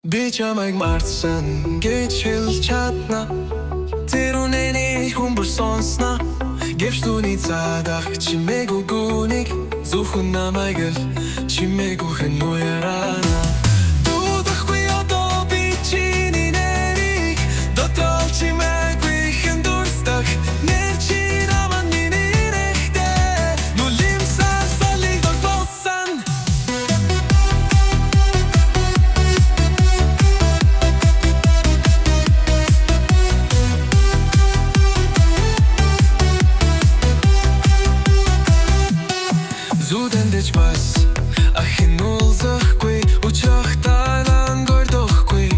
Чамайг мартсан гэж хэлж чадна. Тэр үнэний хүмбэр сонсноо гэвч түүний цаадах чимээгүй гүнийг зөвхөн намайг л чимээгүй хэн уярана. Дуудахгүй одоо би чиний нэрийг дотоод чимээгүй хэн дурсдаг. Нэр чи намайг миний нэрхтэй нулимсаар салыг догболсон. Зүдэндэж бас ахин уулзахгүй учрах тайлан гордохгүй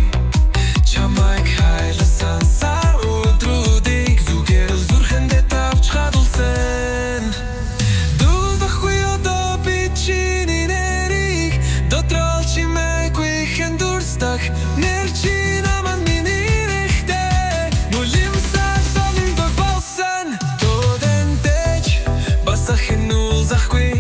чамайг хайласан сар өдрүүдийг зүгээр л зүрхэндээ тавьж хадгалсан. Дуудахгүй одоо би чиний нэрийг дотрол чимээгүй хэн дурсдаг. Нэр чи намайг миний нэрхтэй нулимсаар салыг догболсон. Зүдэндэж бас ахин уулзахгүй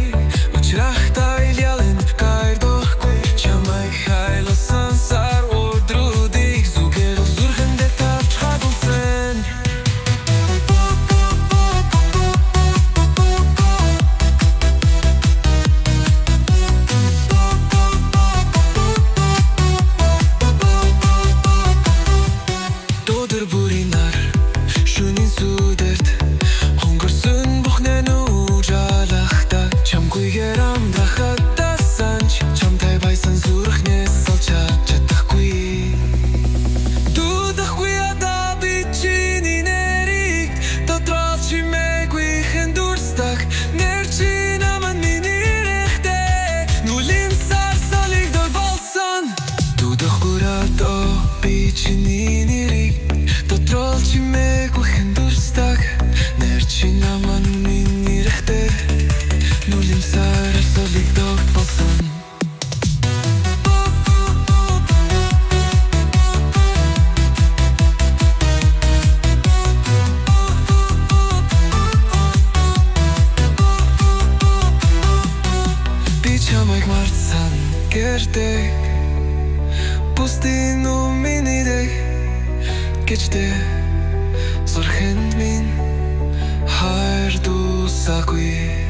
чиний нэрийг дотрол чимээгүй хэн дурсдаг. Нэр чи намайг миний нэрхтэй нулимсаар салыг догболсон. Би чамайг мартсан гэрдэг Пустин миний дэг гэжтэй зурхэнд минь хайр дусаагүй.